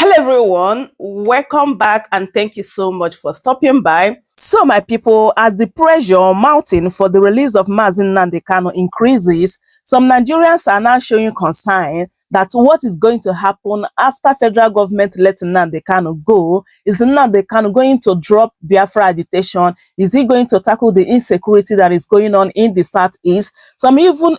Hello everyone, welcome back and thank you so much for stopping by. So my people, as the pressure mounting for the release of Mazi Nnamdi Kanu increases, some Nigerians are now showing concern that what is going to happen after federal government let Nnamdi Kanu go. Is Nnamdi Kanu going to drop Biafra agitation? Is he going to tackle the insecurity that is going on in the southeast? Some even,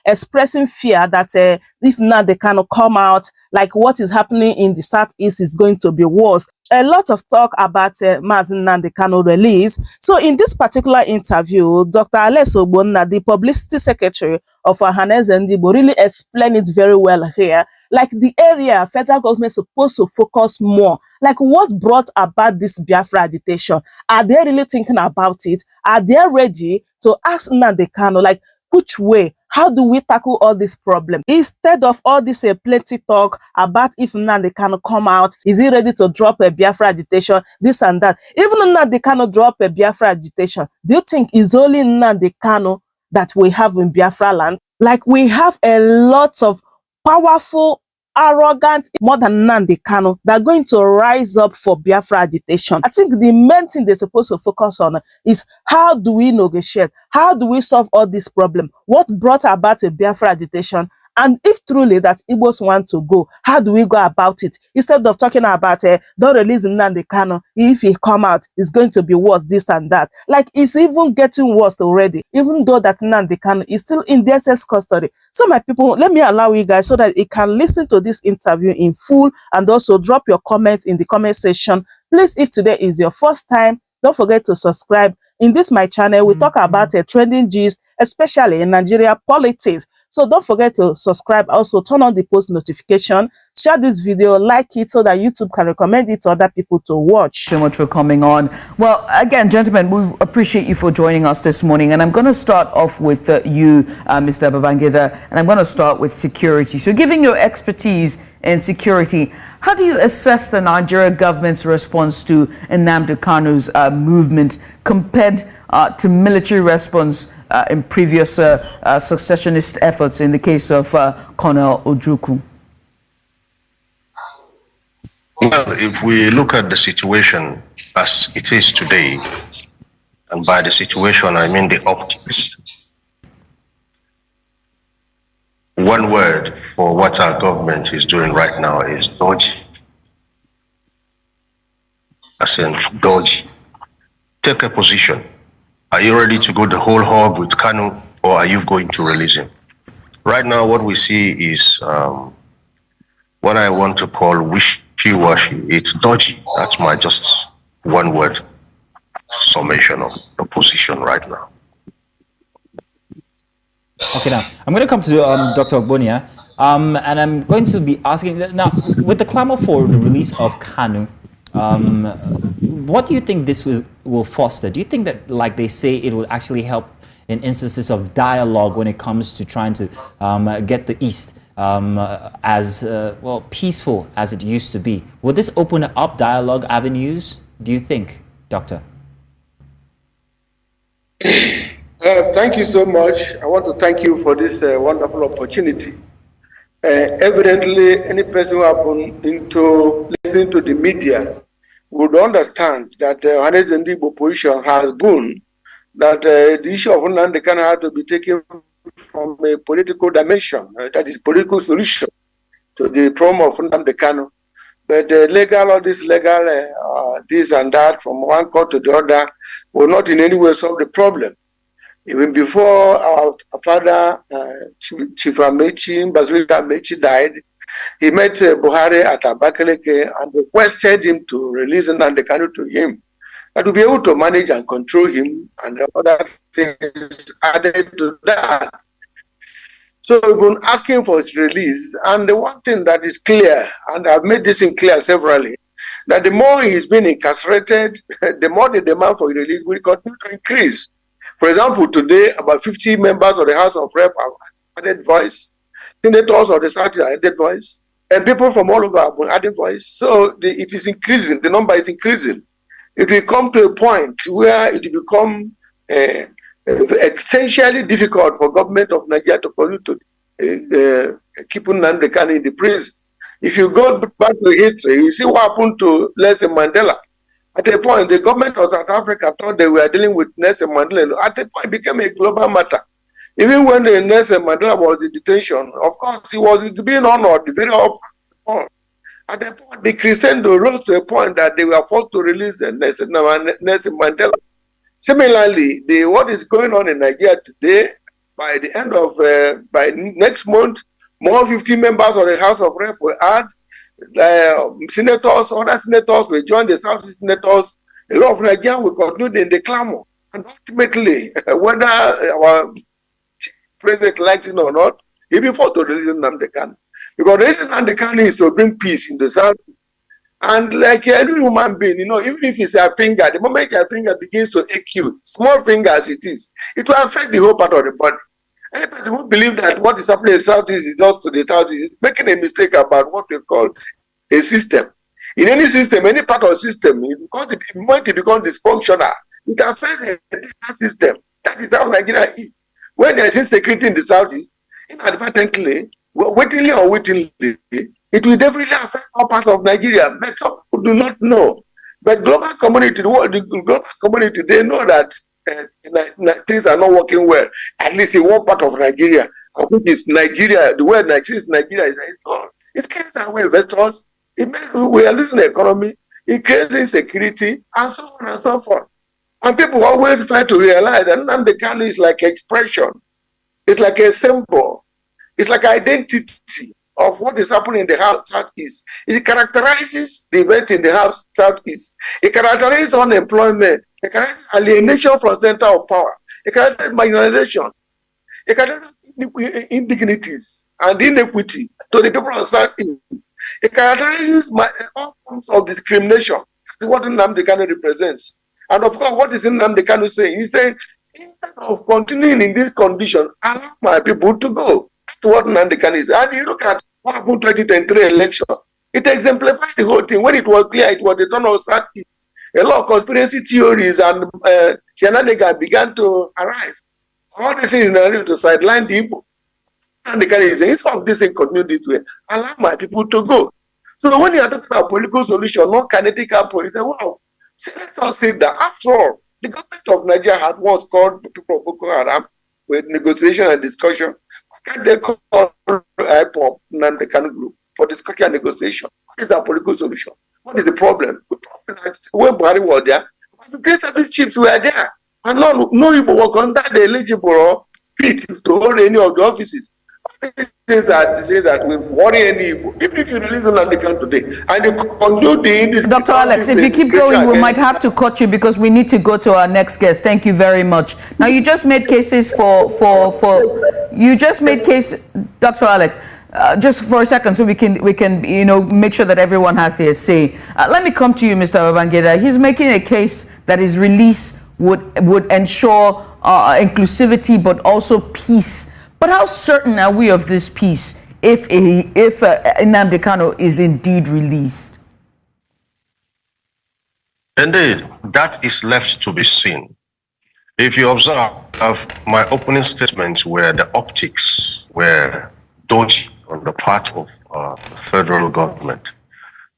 expressing fear that if Nnamdi Kanu come out, like what is happening in the southeast is going to be worse. A lot of talk about Mazi Nnamdi Kanu release. So in this particular interview, Dr. Alex Ogbonna, the publicity secretary of Ohanaeze Ndigbo, really explained it very well here. Like the area federal government is supposed to focus more. Like what brought about this Biafra agitation? Are they really thinking about it? Are they ready to ask Nnamdi Kanu, like, which way? How do we tackle all this problem? Instead of all this plenty talk about if Nnamdi Kanu come out, is he ready to drop a Biafra agitation, this and that? Even Nnamdi Kanu drop a Biafra agitation, do you think it's only Nnamdi Kanu that we have in Biafra land? Like we have a lot of powerful, arrogant, more than Nnamdi Kanu, that are going to rise up for Biafra agitation. I think the main thing they're supposed to focus on is how do we negotiate? How do we solve all this problem? What brought about a Biafra agitation? And if truly that Igbos want to go, how do we go about it? Instead of talking about don't release Nnamdi Kanu, if he come out, it's going to be worse, this and that. Like it's even getting worse already, even though that Nnamdi Kanu is still in DSS custody. So my people, let me allow you guys so that you can listen to this interview in full and also drop your comments in the comment section. Please, if today is your first time, don't forget to subscribe. In this my channel, we talk about trending gist, especially in Nigeria politics. So don't forget to subscribe. Also turn on the post notification. Share this video, like it so that YouTube can recommend it to other people to watch. So much for coming on. Well, again, gentlemen, we appreciate you for joining us this morning. And I'm going to start off with you, Mr. Babangida, and I'm going to start with security. So giving your expertise in security, how do you assess the Nigeria government's response to Nnamdi Kanu's movement compared to military response in previous successionist efforts in the case of Colonel Ojukwu? Well, if we look at the situation as it is today, and by the situation I mean the optics, one word for what our government is doing right now is dodgy. As in dodgy. Take a position. Are you ready to go the whole hog with Kanu, or are you going to release him? Right now, what we see is what I want to call wishy-washy. It's dodgy. That's my just one word summation of the position right now. Okay, now I'm going to come to Dr. Ogbonia, and I'm going to be asking now, with the clamor for the release of Kanu, what do you think this will foster? Do you think that, like they say, it will actually help in instances of dialogue when it comes to trying to get the East as peaceful as it used to be? Will this open up dialogue avenues, do you think, Doctor? Thank you so much. I want to thank you for this wonderful opportunity. Evidently, any person who has been into listening to the media would understand that Ohanaeze Ndigbo position has been that the issue of Nnamdi Kanu had to be taken from a political dimension, that is political solution to the problem of Nnamdi Kanu. But all this legal, this and that, from one court to the other, will not in any way solve the problem. Even before our father, Chief Amechi, Bazilika Amechi died, he met Buhari at Abakaleke and requested him to release Nnamdi Kanu to him, and to be able to manage and control him, and other things added to that. So we've been asking for his release, and the one thing that is clear, and I've made this in clear severally, that the more he's been incarcerated, the more the demand for his release will continue to increase. For example, today, about 50 members of the House of Rep have added voice. Senators of the South have added voice. And people from all over have added voice. So it is increasing. The number is increasing. It will come to a point where it will become essentially difficult for government of Nigeria to continue to keep Nnamdi Kanu in the prison. If you go back to history, you see what happened to Nelson Mandela. At a point, the government of South Africa thought they were dealing with Nelson Mandela. At a point, it became a global matter. Even when Nelson Mandela was in detention, of course, he was being honored, very up. At a point, the crescendo rose to a point that they were forced to release Nelson Mandela. Similarly, what is going on in Nigeria today, by the end of, by next month, more 50 members of the House of Rep will add, senators, other senators will join the Southeast senators. A lot of Nigerians will conclude in the clamor. And ultimately, whether our president likes it or not, he will be forced to release Nnamdi Kanu. Because releasing Nnamdi Kanu is to bring peace in the South. And like every human being, even if it's a finger, the moment your finger begins to ache you, small finger as it is, it will affect the whole part of the body. Any person who believes that what is happening in the Southeast is just to the Southeast is making a mistake about what we call a system. In any system, any part of the system, the moment it becomes dysfunctional, it affects the entire system. That is how Nigeria is. When there is insecurity in the Southeast, inadvertently, wittingly or wittingly, it will definitely affect all parts of Nigeria. But some people do not know. But global community, the global community, they know that things are not working well, at least in one part of Nigeria, which is Nigeria. The word Nigeria is gone. It creates our investors. It makes we are losing the economy. It creates insecurity, and so on and so forth. And people always try to realize that Nnamdi Kanu is like expression. It's like a symbol. It's like identity of what is happening in the Southeast. It characterizes the event in the Southeast. It characterizes unemployment. It characterizes alienation from the center of power. It characterizes marginalization. It characterizes indignities and inequity to the people of Southeast. It characterizes all forms of discrimination. That's what Nnamdi Kanu represents. And of course, what is Nnamdi Kanu saying? He's saying, instead of continuing in this condition, allow my people to go. That's what Nnamdi Kanu is. And you look at what happened in 2023 election. It exemplified the whole thing. When it was clear, it was the turn of Southeast. A lot of conspiracy theories and shenanigans began to arrive. All this is in order to sideline the people. And the Kanu is saying, instead of this thing continue this way, allow my people to go. So when you are talking about political solution, not kinetic approach, you say, wow, so let us say that after all, the government of Nigeria had once called people of Boko Haram with negotiation and discussion. Can they call IPOP Nnamdi Kanu group for discussion and negotiation? What is our political solution? What is the problem? The problem is when Buhari was there, the great service chiefs were there. And no people were under the eligible or fit to hold any of the offices. Say that we worry any Igbo. Even if you release Nnamdi Kanu today and you conclude the Dr. Alex, if you keep going, we might have to cut you because we need to go to our next guest. Thank you very much. Now, you just made cases Dr. Alex, just for a second, so we can make sure that everyone has their say. Let me come to you, Mr. Babangida. He's making a case that his release would ensure inclusivity, but also peace. But how certain are we of this peace if Nnamdi Kanu is indeed released? Indeed, that is left to be seen. If you observe, my opening statements were the optics were dodgy on the part of the federal government.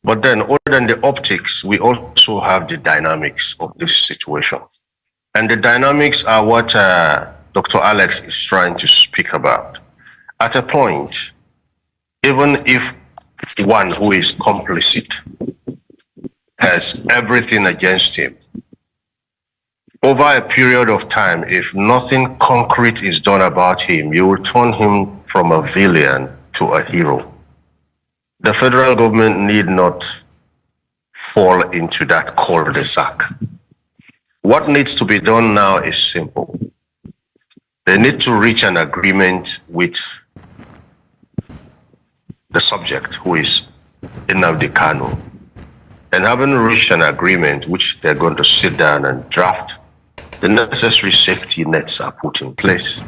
But then, other than the optics, we also have the dynamics of this situation. And the dynamics are what Dr. Alex is trying to speak about. At a point, even if one who is complicit has everything against him, over a period of time, if nothing concrete is done about him, you will turn him from a villain to a hero. The federal government need not fall into that cul-de-sac. What needs to be done now is simple. They need to reach an agreement with the subject, who is Nnamdi Kanu. And having reached an agreement, which they're going to sit down and draft, the necessary safety nets are put in place.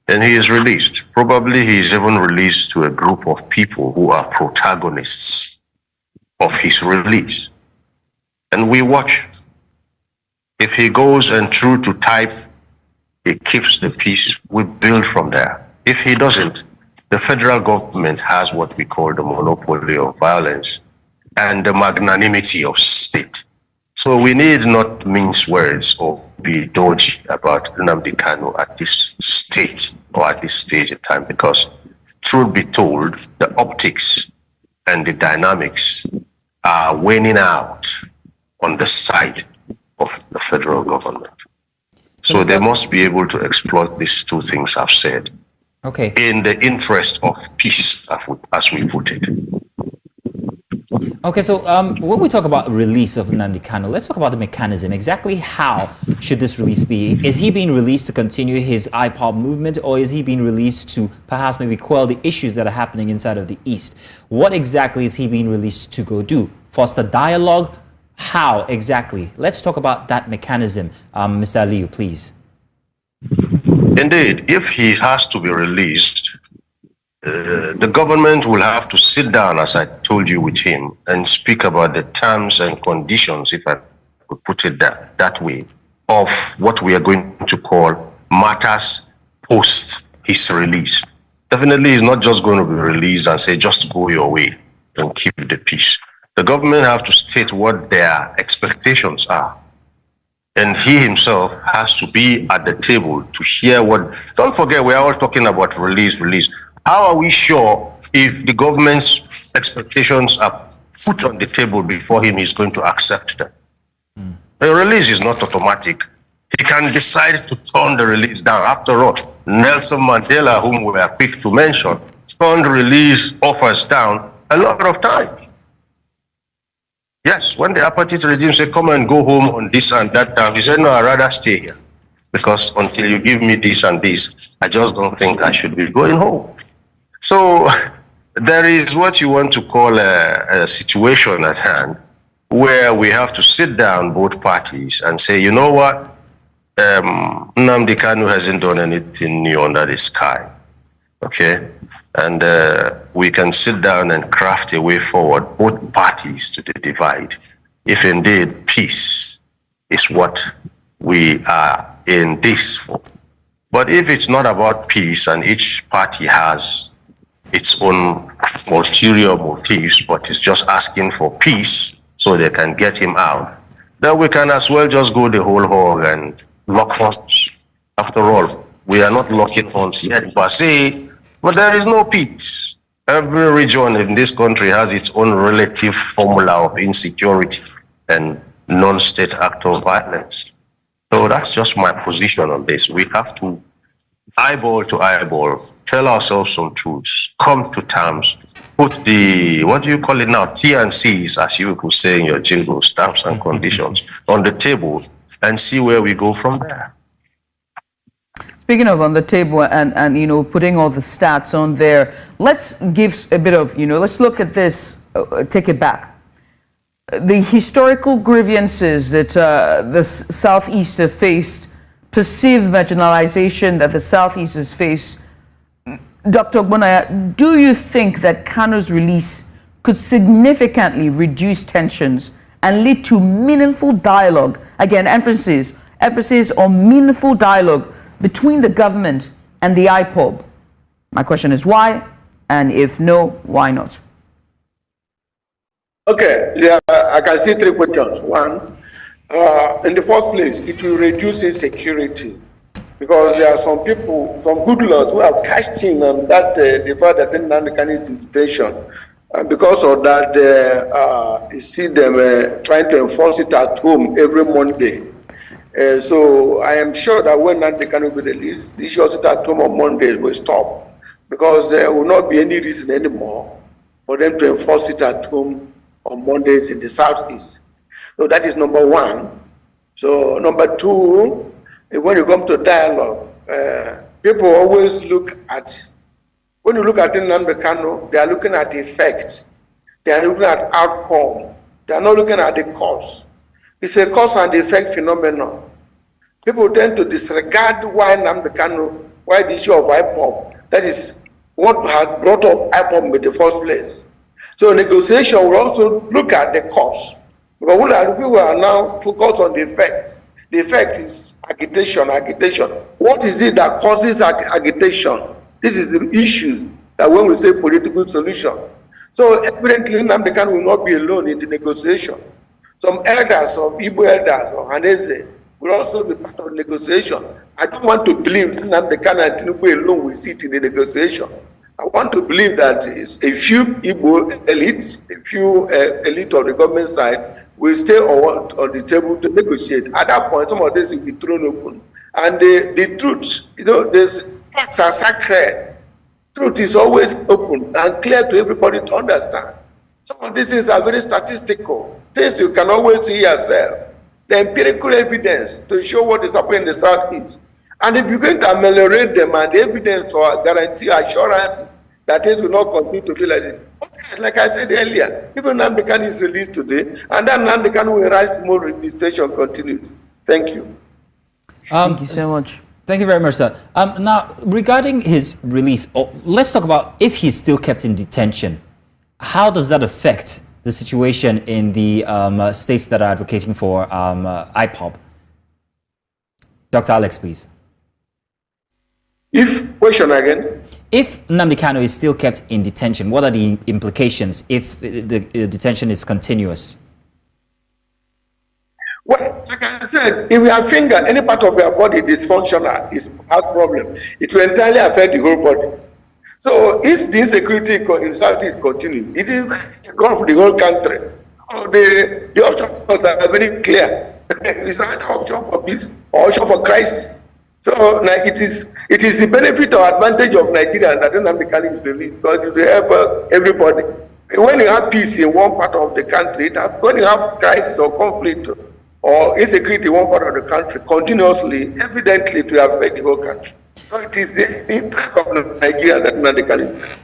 And he is released. Probably he is even released to a group of people who are protagonists of his release. And we watch. If he goes and true to type, he keeps the peace, we build from there. If he doesn't, the federal government has what we call the monopoly of violence and the magnanimity of state. So we need not mince words or be dodgy about Nnamdi Kanu at this stage or at this stage of time, because truth be told, the optics and the dynamics are winning out on the side of the federal government. So they must be able to exploit these two things I've said, Okay. in the interest of peace, as we put it. Okay, so when we talk about release of Nnamdi Kanu, let's talk about the mechanism. Exactly how should this release be? Is he being released to continue his IPOB movement, or is he being released to perhaps maybe quell the issues that are happening inside of the East? What exactly is he being released to go do? Foster dialogue? How exactly? Let's talk about that mechanism. Mr. Aliyu, please. Indeed, if he has to be released, the government will have to sit down, as I told you, with him and speak about the terms and conditions, if I could put it that way, of what we are going to call matters post his release. Definitely, he's not just going to be released and say, just go your way and keep the peace. The government have to state what their expectations are. And he himself has to be at the table to hear what. Don't forget, we're all talking about release. How are we sure if the government's expectations are put on the table before him, he's going to accept them? The release is not automatic. He can decide to turn the release down. After all, Nelson Mandela, whom we are quick to mention, turned release offers down a lot of times. Yes, when the apartheid regime said, come and go home on this and that time, he said, no, I'd rather stay here. Because until you give me this and this, I just don't think I should be going home. So there is what you want to call a situation at hand where we have to sit down, both parties, and say, you know what? Nnamdi Kanu hasn't done anything new under the sky. Okay? And we can sit down and craft a way forward, both parties, to the divide, if indeed peace is what we are in this for. But if it's not about peace and each party has its own ulterior motives, but is just asking for peace so they can get him out, then we can as well just go the whole hog and lock horns. After all, we are not locking horns yet per se, but there is no peace. Every region in this country has its own relative formula of insecurity and non-state act of violence. So that's just my position on this. We have to eyeball to eyeball, tell ourselves some truths, come to terms, put the, what do you call it now, T and C's, as you could say in your jingles, terms and conditions, on the table, and see where we go from there. Speaking of on the table and you know, putting all the stats on there, let's give a bit of, you know, let's look at this, take it back. The historical grievances that the Southeast have faced, perceived marginalization that the Southeast has faced. Dr. Ogbonnaya, do you think that Kanu's release could significantly reduce tensions and lead to meaningful dialogue? Again, emphasis on meaningful dialogue between the government and the IPOB. My question is why, and if no, why not? Okay, yeah, I can see three questions. One, in the first place, it will reduce insecurity because there are some people, some good lords who have cashed in on that, the fact that Nnamdi Kanu is in detention. And because of that, you see them trying to enforce it at home every Monday. So I am sure that when Nnamdi Kanu will be released, the issue of sit at home on Mondays will stop because there will not be any reason anymore for them to enforce it at home on Mondays in the Southeast. So that is number one. So number two, when you come to dialogue, people always look at, when you look at Nnamdi Kanu, they are looking at the effects. They are looking at outcome. They are not looking at the cause. It's a cause and effect phenomenon. People tend to disregard why Nnamdi Kanu, why the issue of IPOB, that is what had brought up IPOB in the first place. So negotiation will also look at the cause. Because people are now focused on the effect. The effect is agitation. What is it that causes agitation? This is the issues. that when we say political solution. So evidently, Nnamdi Kanu will not be alone in the negotiation. Some elders of Igbo elders of Hanese will also be part of the negotiation. I don't want to believe Nnamdi Kanu and Tinubu alone will sit in the negotiation. I want to believe that a few Igbo elites, a few elite of the government side will stay on the table to negotiate. At that point, some of this will be thrown open. And the truth, there's facts are sacred. Truth is always open and clear to everybody to understand. Some of these things are very statistical, things you can always see yourself. The empirical evidence to show what is happening in the Southeast. And if you're going to ameliorate them and the evidence or guarantee assurances that things will not continue to be like this. Like I said earlier, even Nnamdi Kanu is released today, and then Nnamdi Kanu will rise tomorrow if the station continues. Thank you. Thank you so much. Thank you very much, sir. Now, regarding his release, let's talk about if he's still kept in detention. How does that affect the situation in the states that are advocating for IPOB? Dr. Alex, please. Question again. If Nnamdi Kanu is still kept in detention, what are the implications if the detention is continuous? Well, like I said, if your finger, any part of your body dysfunctional, has problem, it will entirely affect the whole body. So if the insecurity in Southeast continues, it is gone for the whole country. The options are very clear. It's not an option for peace or option for crisis. So it is the benefit or advantage of Nigeria that Nnamdi Kanu is released because it will help everybody. When you have peace in one part of the country, when you have crisis or conflict or insecurity in one part of the country continuously, evidently it will affect the whole country. So it is the interest of Nigeria that Nnamdi Kanu.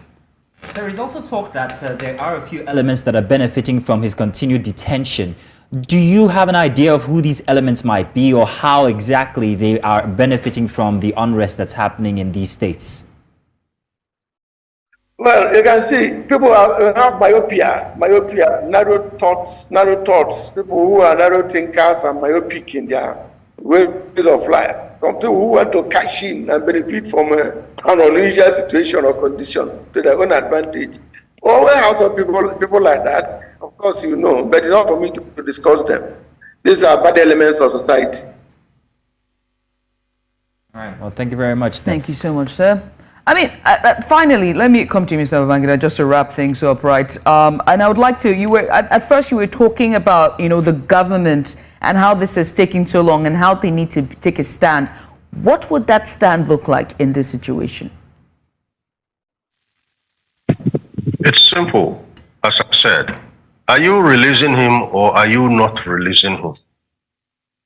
There is also talk that there are a few elements that are benefiting from his continued detention. Do you have an idea of who these elements might be or how exactly they are benefiting from the unrest that's happening in these states? Well, you can see people have myopia, narrow thoughts, people who are narrow thinkers and myopic in their ways of life. Some people who want to cash in and benefit from an unusual situation or condition to their own advantage. Or we have some people like that. Of course, you know, but it's not for me to discuss them. These are bad elements of society. All right. Well, thank you very much. Thank you so much, sir. I mean, finally, let me come to you, Mr. Babangida, just to wrap things up, right? And I would like to, at first you were talking about, the government and how this is taking so long and how they need to take a stand. What would that stand look like in this situation? It's simple. As I said, are you releasing him or are you not releasing him?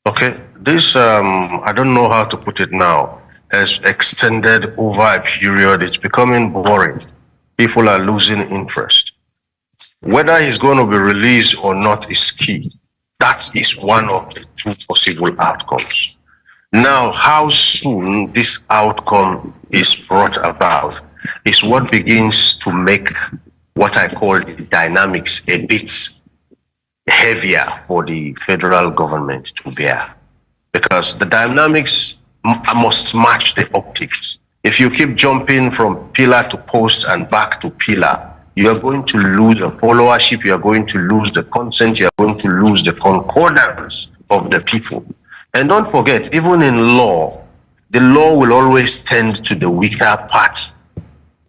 Okay, this, I don't know how to put it now, has extended over a period. It's becoming boring. People are losing interest. Whether he's going to be released or not is key. That is one of the two possible outcomes. Now, how soon this outcome is brought about is what begins to make what I call the dynamics a bit heavier for the federal government to bear. Because the dynamics must match the optics. If you keep jumping from pillar to post and back to pillar, you are going to lose the followership, you are going to lose the consent, you are going to lose the concordance of the people. And don't forget, even in law, the law will always tend to the weaker part.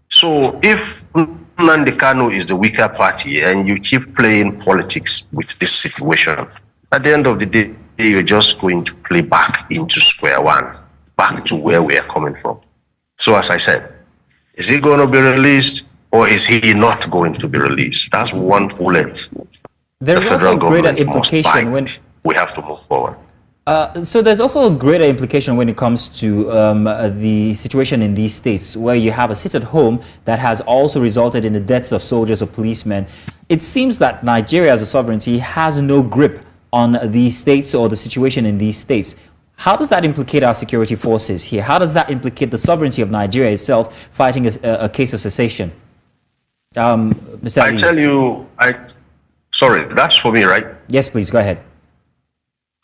So if Nnamdi Kanu is the weaker party and you keep playing politics with this situation, at the end of the day, you're just going to play back into square one, back to where we are coming from. So as I said, is he going to be released or is he not going to be released? That's one bullet. There is also a greater implication when we have to move forward. So there's also a greater implication when it comes to the situation in these states where you have a sit-at-home that has also resulted in the deaths of soldiers or policemen. It seems that Nigeria as a sovereignty has no grip on these states or the situation in these states. How does that implicate our security forces here? How does that implicate the sovereignty of Nigeria itself fighting a case of secession? Mr. I tell you, sorry, that's for me, right? Yes, please, go ahead.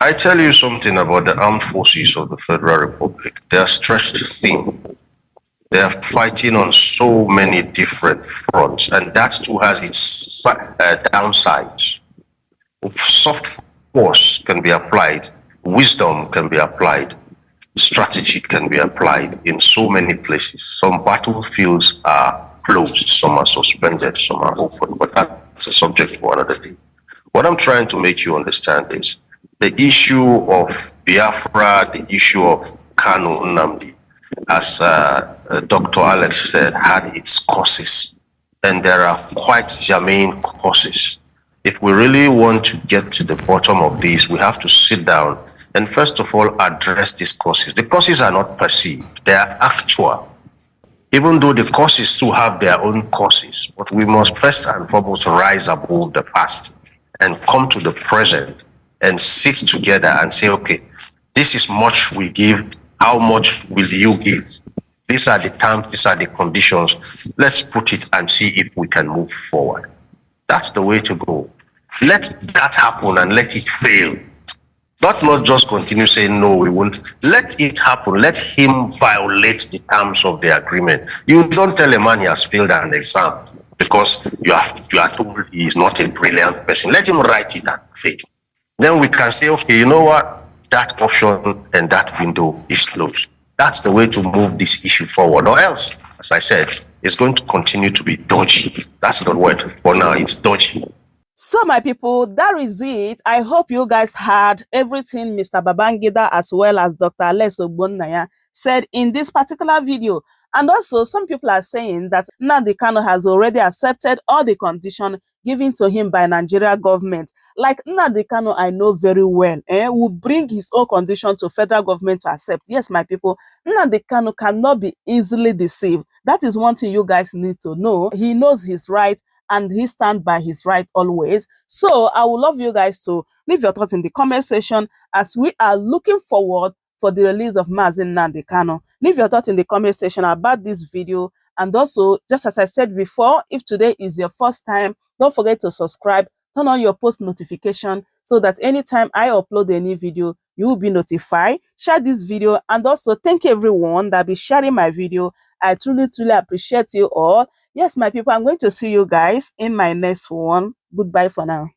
I tell you something about the armed forces of the Federal Republic. They are stretched thin. They are fighting on so many different fronts, and that too has its downsides. Soft force can be applied, wisdom can be applied, strategy can be applied in so many places. Some battlefields are closed, some are suspended, some are open, but that's a subject for another day. What I'm trying to make you understand is the issue of Biafra, the issue of Kanu Nnamdi, as Dr. Alex said, had its causes. And there are quite germane causes. If we really want to get to the bottom of this, we have to sit down and first of all address these causes. The causes are not perceived, they are actual. Even though the causes too have their own causes, but we must first and foremost rise above the past and come to the present and sit together and say, okay, this is much we give, how much will you give? These are the terms, these are the conditions. Let's put it and see if we can move forward. That's the way to go. Let that happen and let it fail. Not just continue saying, no, we won't. Let it happen. Let him violate the terms of the agreement. You don't tell a man he has failed an exam because you are told he is not a brilliant person. Let him write it and fail. Then we can say, okay, you know what? That option and that window is closed. That's the way to move this issue forward. Or else, as I said, it's going to continue to be dodgy. That's the word for now. It's dodgy. So my people, that is it. I hope you guys heard everything Mr. Babangida as well as Dr. Alex Ogbonnaya said in this particular video. And also, some people are saying that Nnamdi Kanu has already accepted all the conditions given to him by Nigeria government. Like Nnamdi Kanu, I know very well, will bring his own condition to federal government to accept. Yes, my people, Nnamdi Kanu cannot be easily deceived. That is one thing you guys need to know. He knows his right and he stands by his right always. So I would love you guys to leave your thoughts in the comment section as we are looking forward for the release of Mazi Nnamdi Kanu. Leave your thoughts in the comment section about this video. And also, just as I said before, if today is your first time, don't forget to subscribe, turn on your post notification so that anytime I upload a new video, you will be notified. Share this video, and also thank everyone that be sharing my video. I truly appreciate you all. Yes, my people, I'm going to see you guys in my next one. Goodbye for now.